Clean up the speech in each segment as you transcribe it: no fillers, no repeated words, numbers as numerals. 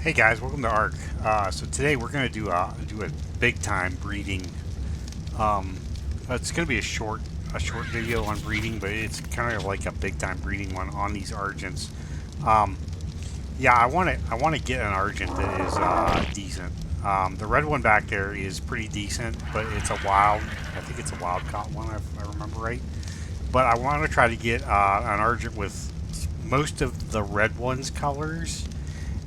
Hey guys, welcome to Ark. So today we're going to do a big time breeding. Um, it's going to be a short video on breeding, but it's kind of like a big time breeding one on these Argents. Um, yeah, I want to get an Argent that is decent. The red one back there is pretty decent, but it's a wild. I think it's a wild caught one if I remember right. But I want to try to get an Argent with most of the red one's colors,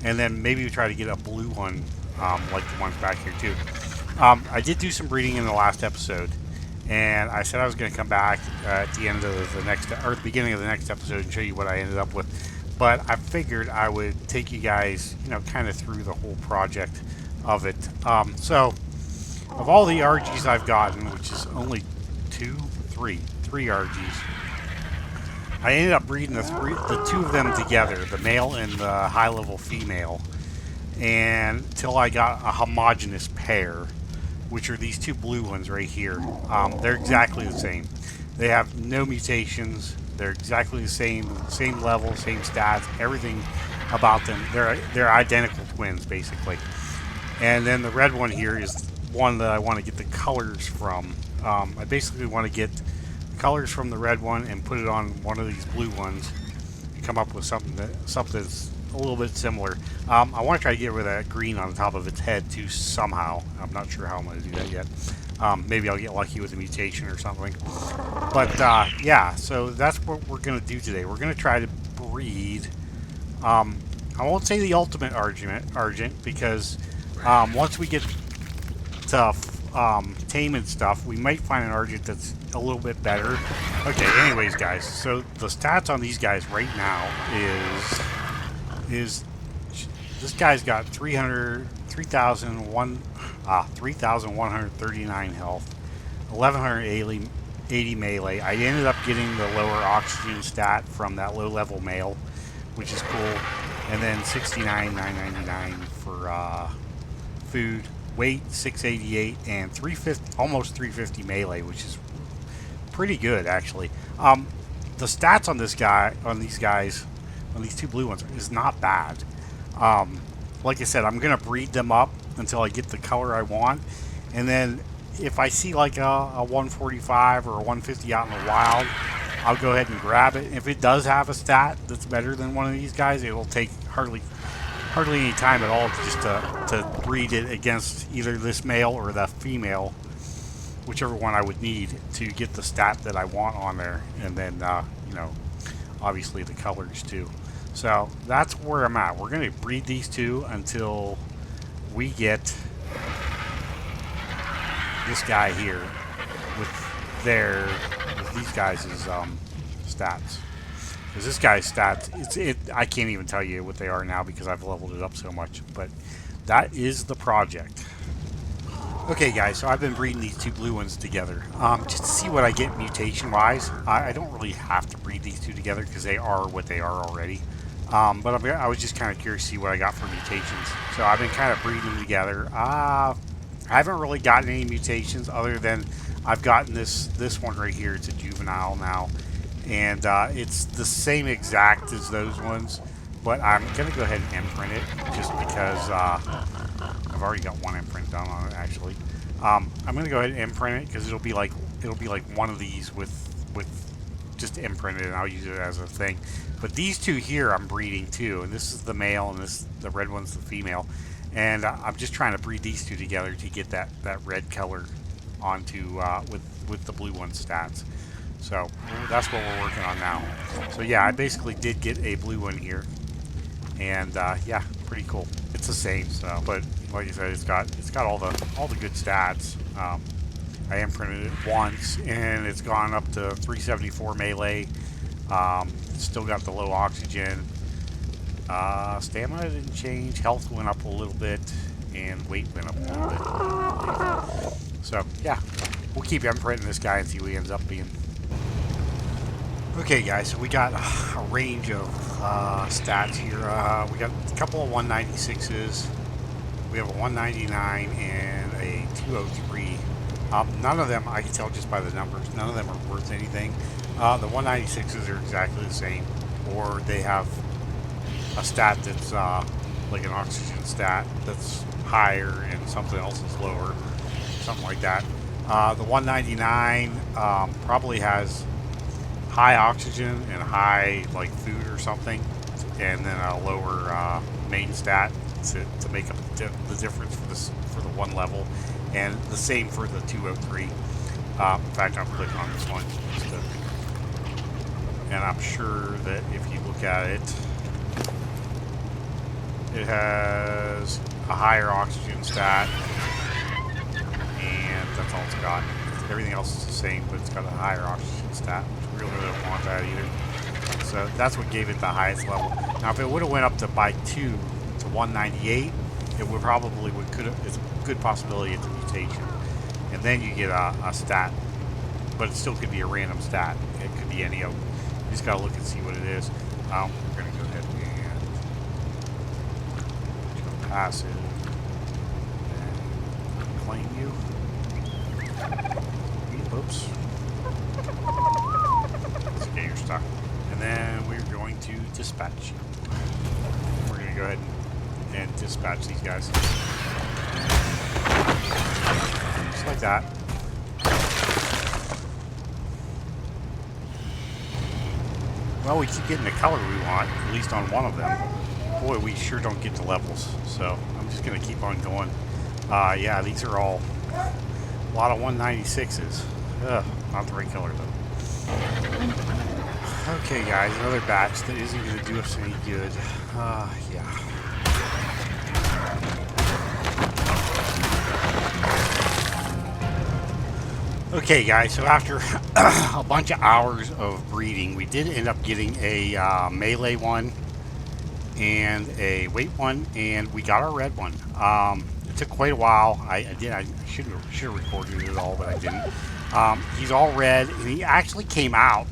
and then maybe we try to get a blue one, like the ones back here too. I did do some breeding in the last episode, and I said I was going to come back at the end of the next, or the beginning of the next episode, and show you what I ended up with. But I figured I would take you guys, kind of through the whole project of it. So, of all the RGs I've gotten, which is only three RGs, I ended up breeding the two of them together, the male and the high-level female, and until I got a homogeneous pair, which are these two blue ones right here. They're exactly the same. They have no mutations. They're exactly the same level, same stats, everything about them. They're identical twins, basically. And then the red one here is one that I want to get the colors from. I basically want to get colors from the red one and put it on one of these blue ones and come up with something that's a little bit similar. I want to try to get rid of that green on the top of its head too somehow. I'm not sure how I'm going to do that yet. Maybe I'll get lucky with a mutation or something. But yeah, so that's what we're going to do today. We're going to try to breed. I won't say the ultimate Argent because once we get to tame and stuff, we might find an Argent that's a little bit better. Okay, anyways, guys, so the stats on these guys right now is this guy's got 3,139 health, 1,180 melee. I ended up getting the lower oxygen stat from that low-level male, which is cool, and then 69,999 for food. Weight 688 and 350, almost 350 melee, which is pretty good actually. The stats on these two blue ones, is not bad. Like I said, I'm gonna breed them up until I get the color I want, and then if I see like a 145 or a 150 out in the wild, I'll go ahead and grab it. If it does have a stat that's better than one of these guys, it'll take hardly any time at all just to breed it against either this male or the female, whichever one I would need to get the stat that I want on there, and then obviously the colors too. So that's where I'm at. We're going to breed these two until we get this guy here with these guys' stats. Because this guy's stats, I can't even tell you what they are now because I've leveled it up so much. But that is the project. Okay, guys, so I've been breeding these two blue ones together just to see what I get mutation-wise. I don't really have to breed these two together because they are what they are already. But I was just kind of curious to see what I got for mutations. So I've been kind of breeding them together. I haven't really gotten any mutations other than I've gotten this one right here. It's a juvenile now. And it's the same exact as those ones, but I'm gonna go ahead and imprint it just because I've already got one imprint done on it actually. I'm gonna go ahead and imprint it because it'll be like one of these with just imprinted, and I'll use it as a thing. But these two here I'm breeding too, and this is the male and the red one's the female, and I'm just trying to breed these two together to get that red color onto with the blue one stats. So that's what we're working on now. So yeah, I basically did get a blue one here, and yeah, pretty cool. It's the same, so, but like I said, it's got all the good stats. I imprinted it once, and it's gone up to 374 melee. Still got the low oxygen. Stamina didn't change. Health went up a little bit, and weight went up a little bit. So yeah, we'll keep imprinting this guy and see what he ends up being. Okay, guys, so we got a range of stats here. We got a couple of 196s. We have a 199 and a 203. None of them, I can tell just by the numbers, none of them are worth anything. The 196s are exactly the same, or they have a stat that's like an oxygen stat that's higher and something else is lower, something like that. The 199 probably has high oxygen and high like food or something, and then a lower main stat to make up the difference for the one level, and the same for the 203. In fact, I'll click on this one, and I'm sure that if you look at it, it has a higher oxygen stat, and that's all it's got. Everything else is the same, but it's got a higher oxygen stat, which we really don't want that either. So that's what gave it the highest level. Now, if it would have went up to by 2 to 198, it would probably it's a good possibility it's a mutation, and then you get a stat, but it still could be a random stat. It could be any of them. You just gotta look and see what it is. We're gonna go ahead and go passive and claim you. Oops. It's okay, you're stuck. And then we're going to dispatch you. We're gonna go ahead and dispatch these guys. Just like that. Well, we keep getting the color we want, at least on one of them. Boy, we sure don't get the levels, so I'm just going to keep on going. Yeah, these are all a lot of 196s. Ugh, not the right color, though. Okay, guys, another batch that isn't going to do us any good. Yeah. Okay, guys, so after a bunch of hours of breeding, we did end up getting a melee one and a weight one, and we got our red one. It took quite a while. I should have recorded it all, but I didn't. He's all red, and he actually came out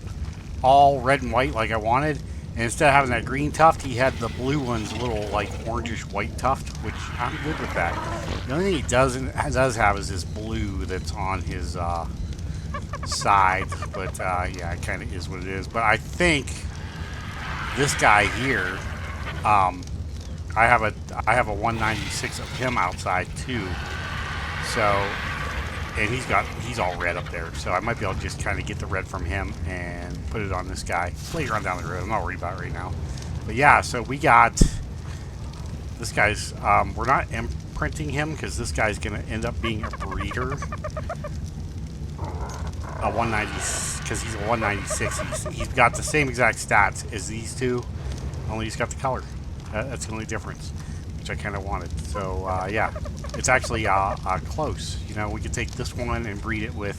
all red and white like I wanted. And instead of having that green tuft, he had the blue one's little like orangish white tuft, which I'm good with that. The only thing he does have is this blue that's on his side, but yeah, it kind of is what it is. But I think this guy here, I have a 196 of him outside too. So, and he's all red up there, so I might be able to just kind of get the red from him and put it on this guy later on down the road. I'm not worried about it right now. But yeah, so we got this guy's. We're not imprinting him because this guy's going to end up being a breeder. A 190, because he's a 196. He's got the same exact stats as these two, only he's got the color. That's the only difference, which I kind of wanted. So yeah, it's actually close. You know, we could take this one and breed it with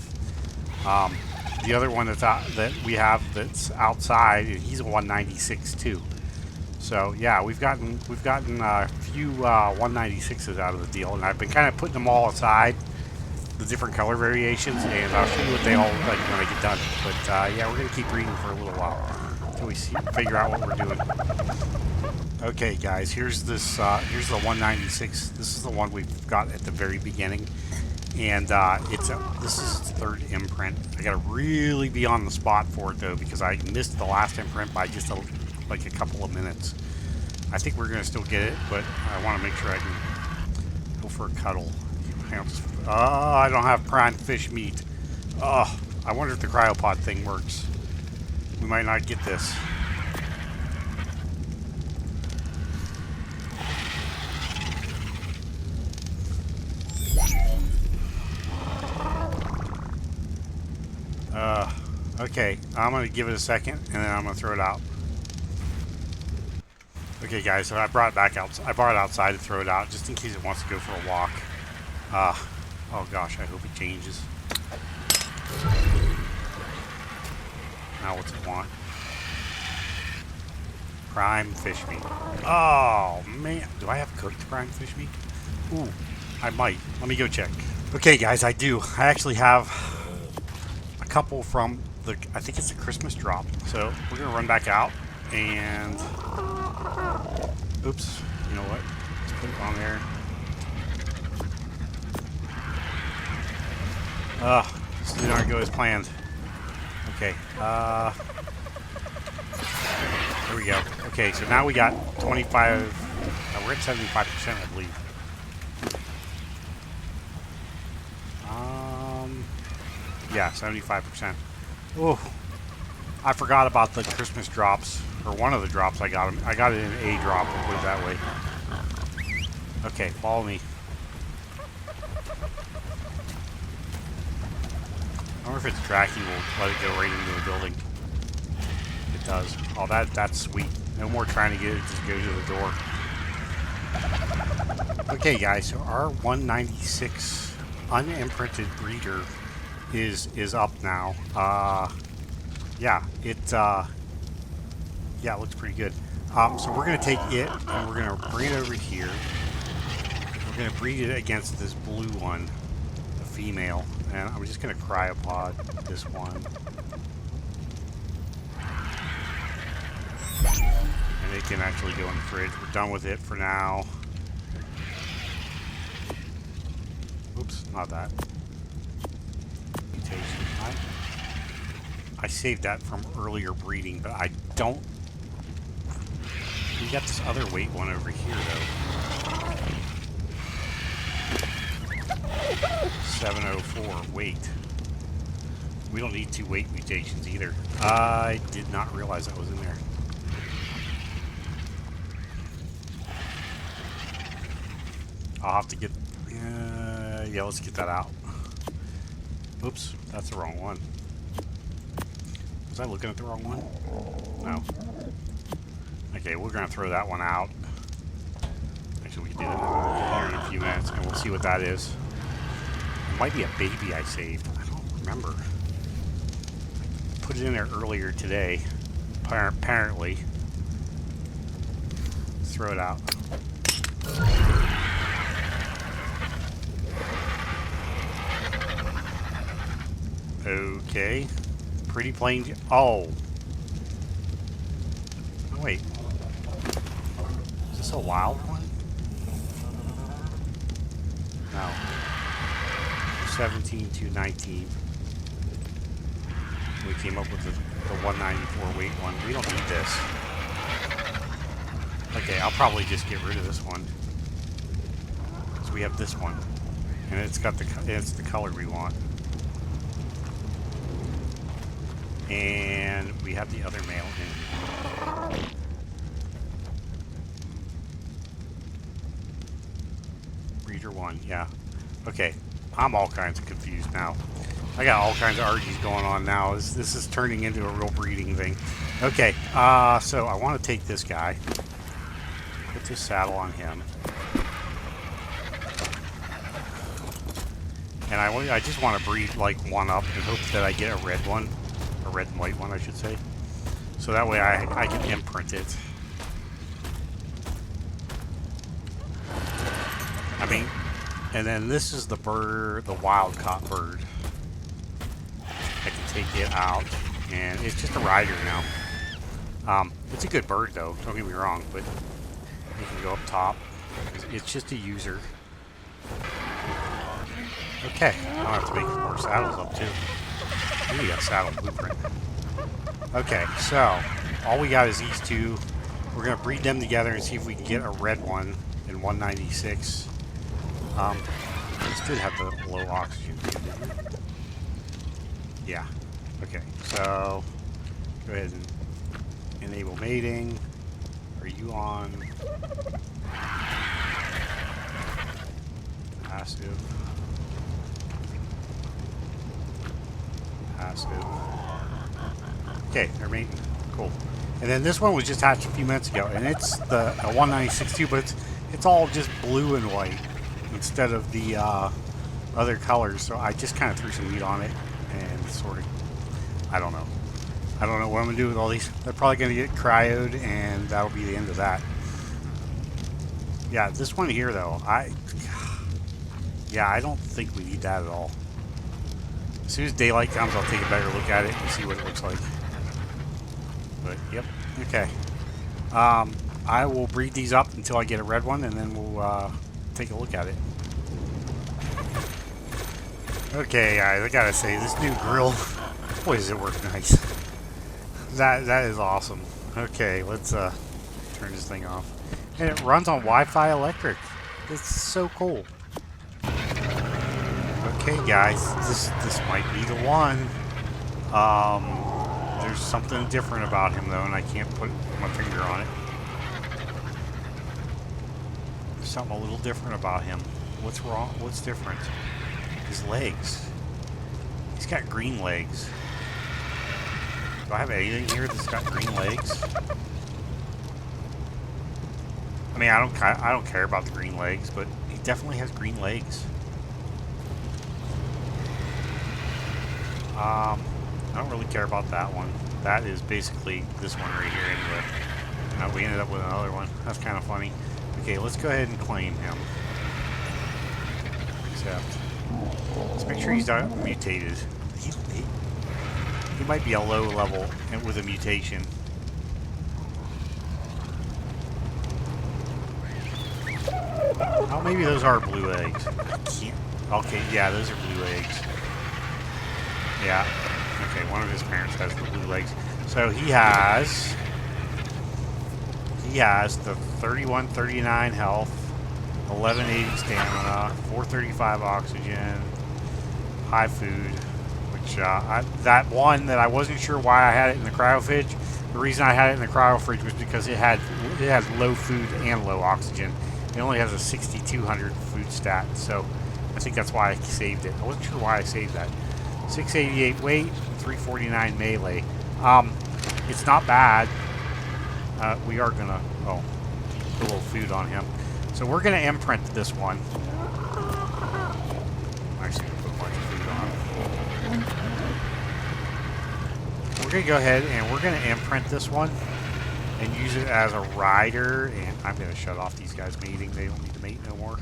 the other one that we have that's outside. And he's a 196 too. So yeah, we've gotten a few 196s out of the deal, and I've been kind of putting them all aside, the different color variations, and I'll show you what they all look like when I get done. But yeah, we're gonna keep breeding for a little while until we figure out what we're doing. Okay, guys, here's this. Here's the 196. This is the one we've got at the very beginning, and this is its third imprint. I gotta really be on the spot for it though, because I missed the last imprint by just like a couple of minutes. I think we're gonna still get it, but I want to make sure I can go for a cuddle. Oh, I don't have prime fish meat. Oh, I wonder if the cryopod thing works. We might not get this. Okay, I'm gonna give it a second, and then I'm gonna throw it out. Okay, guys, so I brought it back out. I brought it outside to throw it out, just in case it wants to go for a walk. Oh gosh, I hope it changes. Now what's it want? Prime fish meat. Oh man, do I have cooked prime fish meat? Ooh, I might. Let me go check. Okay, guys, I do. I actually have a couple from I think it's a Christmas drop. So we're gonna run back out and, oops, you know what? Let's put it on there. This did not go as planned. Okay, there we go. Okay, so now we got 25, we're at 75%, I believe. Yeah, 75%. Oh, I forgot about the Christmas drops, or one of the drops I got. I got it in a drop, we'll put it that way. Okay, follow me. I wonder if its tracking will let it go right into the building. It does. Oh, that's sweet. No more trying to get it to go to the door. Okay, guys, so our 196 unimprinted breeder is up now. Yeah, it looks pretty good. So we're gonna take it and we're gonna bring it over here. We're gonna breed it against this blue one, a female, and I'm just gonna cryopod this one. And it can actually go in the fridge. We're done with it for now. Oops, not that. Mutation. I saved that from earlier breeding, but I don't. We got this other weight one over here, though. 704 weight. We don't need 2 weight mutations either. I did not realize that was in there. I'll have to get. Yeah, let's get that out. Oops, that's the wrong one. Was I looking at the wrong one? No. Okay, we're gonna throw that one out. Actually, we can do that here in a few minutes, and we'll see what that is. It might be a baby I saved. I don't remember. I put it in there earlier today. Apparently. Let's throw it out. Okay. Pretty plain. Oh. Oh, wait. Is this a wild one? No. 17 to 19. We came up with the 194 weight one. We don't need this. Okay, I'll probably just get rid of this one. So we have this one. And it's got it's the color we want. And we have the other male in. Breeder 1, yeah. Okay, I'm all kinds of confused now. I got all kinds of RGs going on now. This is turning into a real breeding thing. Okay, so I want to take this guy. Put this saddle on him. And I just want to breed like one up and hope that I get a red one. A red and white one, I should say. So that way I can imprint it. I mean, and then this is the bird, the wild caught bird. I can take it out, and it's just a rider now. It's a good bird though, don't get me wrong, but you can go up top. It's just a user. Okay, I'll have to make more saddles up too. We got saddle blueprint. Okay, so all we got is these two. We're gonna breed them together and see if we can get a red one in 196. This did have the low oxygen, didn't it? Yeah. Okay, so go ahead and enable mating. Are you on passive? Passive. Okay, they're mating. Cool. And then this one was just hatched a few minutes ago, and it's the 196 too, but it's all just blue and white instead of the other colors. So I just kind of threw some meat on it and sort of, I don't know what I'm gonna do with all these. They're probably gonna get cryoed, and that'll be the end of that. Yeah, this one here though, I don't think we need that at all. As soon as daylight comes, I'll take a better look at it and see what it looks like. But, yep, okay. I will breed these up until I get a red one, and then we'll take a look at it. Okay, guys, I gotta say, this new grill, boy, does it work nice. That is awesome. Okay, let's turn this thing off. And it runs on Wi-Fi electric. It's so cool. Okay, guys, this might be the one. There's something different about him though, and I can't put my finger on it. There's something a little different about him. What's wrong? What's different? His legs. He's got green legs. Do I have anything here that's got green legs? I mean, I don't care about the green legs, but he definitely has green legs. I don't really care about that one. That is basically this one right here anyway. We ended up with another one. That's kind of funny. Okay, let's go ahead and claim him. Except, let's make sure he's not mutated. He might be a low level and with a mutation. Oh, maybe those are blue eggs. I can't. Okay, yeah, those are blue eggs. Yeah. Okay, one of his parents has the blue legs. So he has the 3139 health, 1180 stamina, 435 oxygen, high food, which that one that I wasn't sure why I had it in the cryofridge. The reason I had it in the cryofridge was because it had low food and low oxygen. It only has a 6200 food stat, so I think that's why I saved it. I wasn't sure why I saved that. 688 weight, 349 melee. It's not bad. We are gonna put a little food on him. So we're gonna imprint this one. I'm actually gonna put a bunch of food on. We're gonna go ahead and we're gonna imprint this one and use it as a rider. And I'm gonna shut off these guys mating. They don't need to mate no more.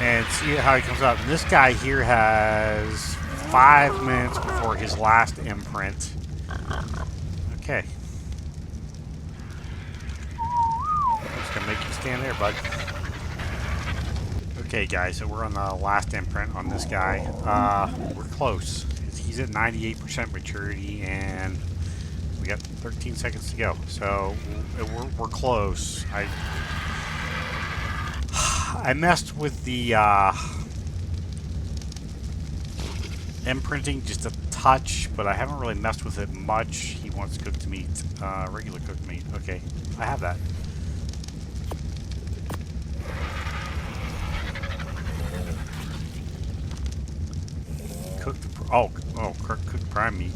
And see how he comes out. And this guy here has 5 minutes before his last imprint. Okay. I'm just gonna make you stand there, bud. Okay, guys, so we're on the last imprint on this guy. We're close. He's at 98% maturity, and we got 13 seconds to go. So we're close. I messed with the imprinting just a touch, but I haven't really messed with it much. He wants cooked meat, regular cooked meat. Okay, I have that. Cooked prime meat.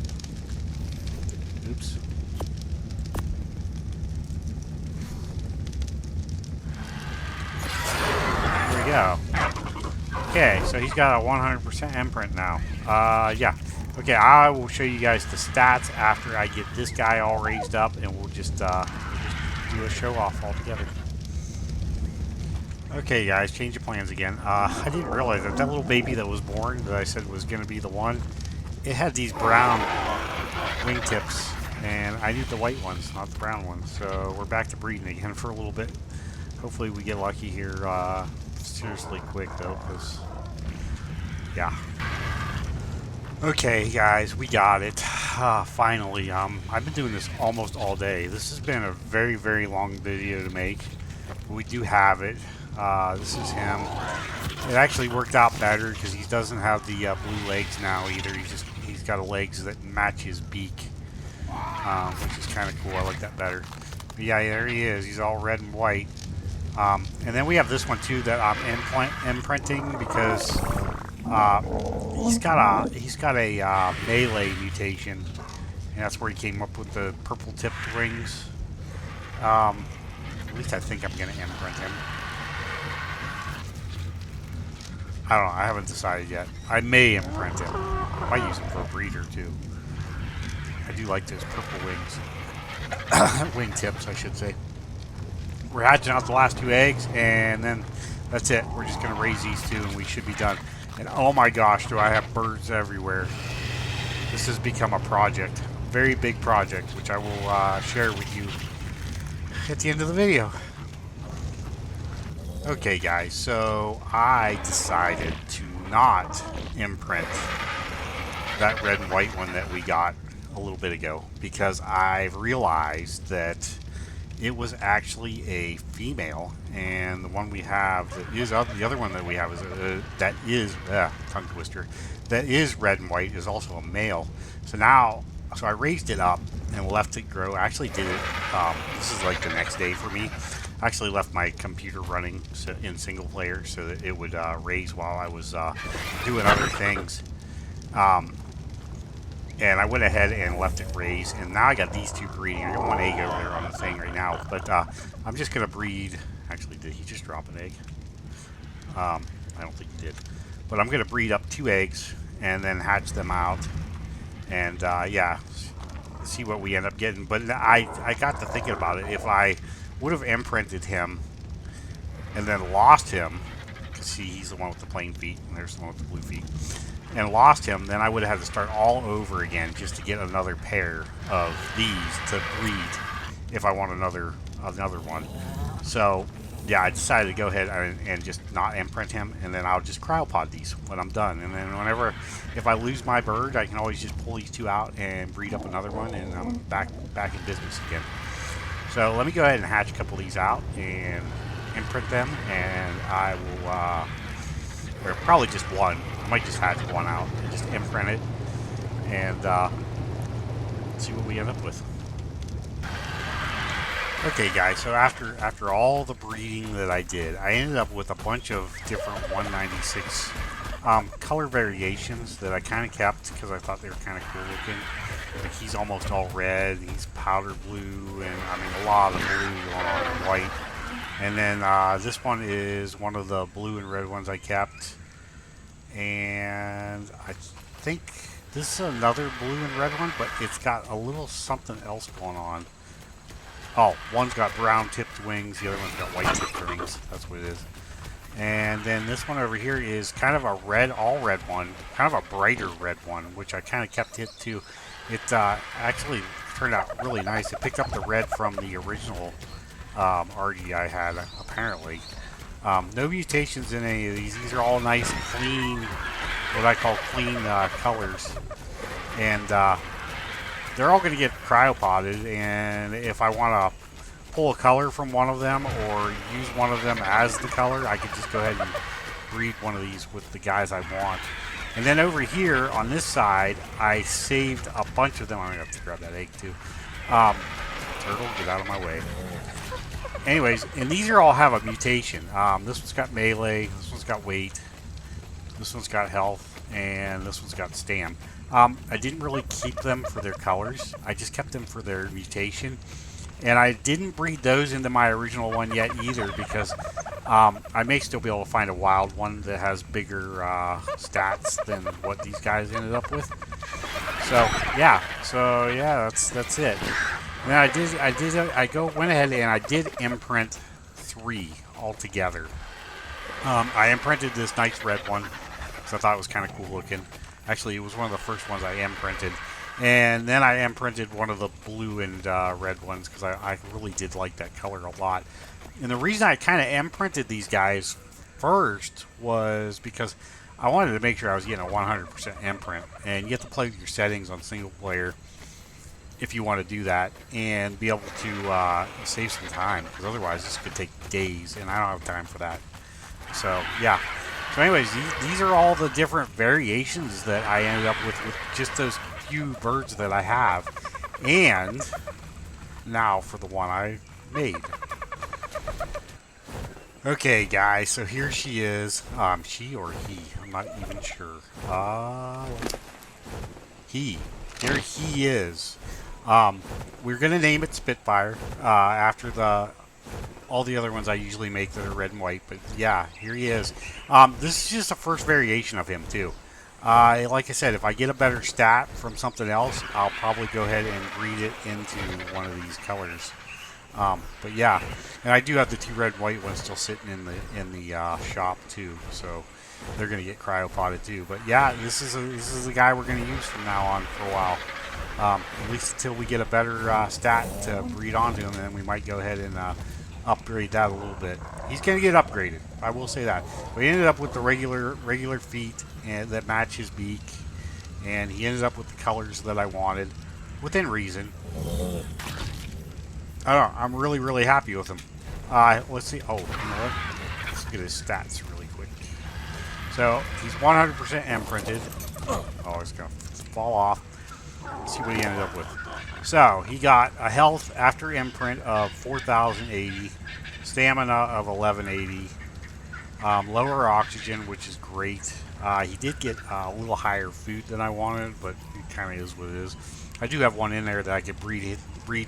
Oops. Go. Okay, so he's got a 100% imprint now. Yeah. Okay, I will show you guys the stats after I get this guy all raised up, and we'll just do a show off altogether. Okay, guys, change of plans again. I didn't realize that little baby that was born that I said was going to be the one, it had these brown wingtips, and I need the white ones, not the brown ones. So we're back to breeding again for a little bit. Hopefully we get lucky here. Seriously quick though, because yeah. Okay, guys, we got it. Finally. I've been doing this almost all day. This has been a very, very long video to make. But we do have it. This is him. It actually worked out better because he doesn't have the blue legs now either. He's got legs that match his beak, which is kind of cool. I like that better. But yeah, there he is. He's all red and white. And then we have this one too that I'm imprinting because he's got a melee mutation, and that's where he came up with the purple tipped wings. At least I think I'm gonna imprint him. I don't know. I haven't decided yet. I may imprint him. I might use him for a breeder too. I do like those purple wings, wing tips, I should say. We're hatching out the last 2 eggs, and then that's it. We're just going to raise these 2, and we should be done. And oh my gosh, do I have birds everywhere. This has become a project. Very big project, which I will share with you at the end of the video. Okay, guys, so I decided to not imprint that red and white one that we got a little bit ago, because I've realized that it was actually a female, and the one we have that is the other one that we have is that is tongue twister, that is red and white, is also a male. So now, so I raised it up and left it grow. I actually did it. This is like the next day for me. I actually left my computer running in single player so that it would raise while I was doing other things. And I went ahead and left it raise, and now I got these two breeding. I got one egg over there on the thing right now, but I'm just going to breed. Actually, did he just drop an egg? I don't think he did. But I'm going to breed up 2 eggs and then hatch them out, and yeah, see what we end up getting. But I got to thinking about it. If I would have imprinted him and then lost him, because see, he's the one with the plain feet, and there's the one with the blue feet, and lost him, then I would have had to start all over again just to get another pair of these to breed if I want another one. So yeah, I decided to go ahead and just not imprint him, and then I'll just cryopod these when I'm done. And then whenever, if I lose my bird, I can always just pull these 2 out and breed up another one, and I'm back in business again. So let me go ahead and hatch a couple of these out and imprint them, and I will or probably just one. I might just hatch one out and just imprint it and see what we end up with. Okay, guys, so after all the breeding that I did, I ended up with a bunch of different 196 color variations that I kind of kept because I thought they were kind of cool looking. Like he's almost all red, he's powder blue, and I mean a lot of blue going on and white. And then this one is one of the blue and red ones I kept. And I think this is another blue and red one, but it's got a little something else going on. Oh, one's got brown tipped wings, the other one's got white tipped wings. That's what it is. And then this one over here is kind of a red, all red one, kind of a brighter red one, which I kind of kept it too. It actually turned out really nice. It picked up the red from the original Argy I had, apparently. No mutations in any of these. These are all nice, clean, what I call clean colors. And they're all going to get cryopotted. And if I want to pull a color from one of them or use one of them as the color, I could just go ahead and breed one of these with the guys I want. And then over here on this side, I saved a bunch of them. I'm going to have to grab that egg too. Turtle, get out of my way. Anyways, and these are all have a mutation. This one's got melee, this one's got weight, this one's got health, and this one's got stam. I didn't really keep them for their colors. I just kept them for their mutation. And I didn't breed those into my original one yet either because I may still be able to find a wild one that has bigger stats than what these guys ended up with. So yeah, that's it. Now I went ahead and I did imprint 3 altogether. I imprinted this nice red one because I thought it was kind of cool looking. Actually, it was one of the first ones I imprinted. And then I imprinted one of the blue and red ones because I really did like that color a lot. And the reason I kind of imprinted these guys first was because I wanted to make sure I was getting a 100% imprint. And you have to play with your settings on single player if you want to do that and be able to save some time, because otherwise this could take days and I don't have time for that. So yeah, so anyways, these are all the different variations that I ended up with just those few birds that I have. And now for the one I made. Okay guys, so here she is. She or he, I'm not even sure. He, there he is. We're gonna name it Spitfire after all the other ones I usually make that are red and white. But yeah, here he is. This is just the first variation of him too. Like I said, if I get a better stat from something else, I'll probably go ahead and breed it into one of these colors. But yeah, and I do have the 2 red and white ones still sitting in the shop too, so they're gonna get cryopotted too. But yeah, this is the guy we're gonna use from now on for a while. At least until we get a better stat to breed onto him, and then we might go ahead and upgrade that a little bit. He's going to get upgraded, I will say that. We ended up with the regular feet and that match his beak, and he ended up with the colors that I wanted, within reason. I don't know. I'm really, really happy with him. Let's see. Oh, you know what? Let's get his stats really quick. So he's 100% imprinted. Oh, it's gonna fall off. Let's see what he ended up with. So he got a health after imprint of 4,080, stamina of 1180, lower oxygen, which is great. He did get a little higher food than I wanted, but it kind of is what it is. I do have one in there that I could breed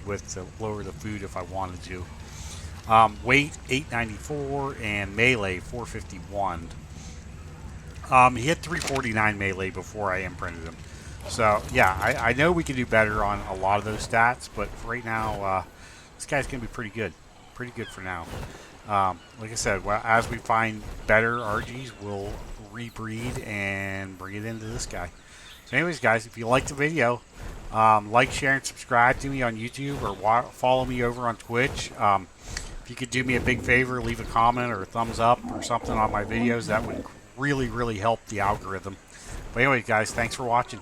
with to lower the food if I wanted to. Weight 894 and melee 451. He hit 349 melee before I imprinted him. So, yeah, I know we can do better on a lot of those stats, but for right now, this guy's going to be pretty good. Pretty good for now. Like I said, well, as we find better RGs, we'll rebreed and bring it into this guy. So anyways, guys, if you liked the video, like, share, and subscribe to me on YouTube or follow me over on Twitch. If you could do me a big favor, leave a comment or a thumbs up or something on my videos, that would really, really help the algorithm. But anyway, guys, thanks for watching.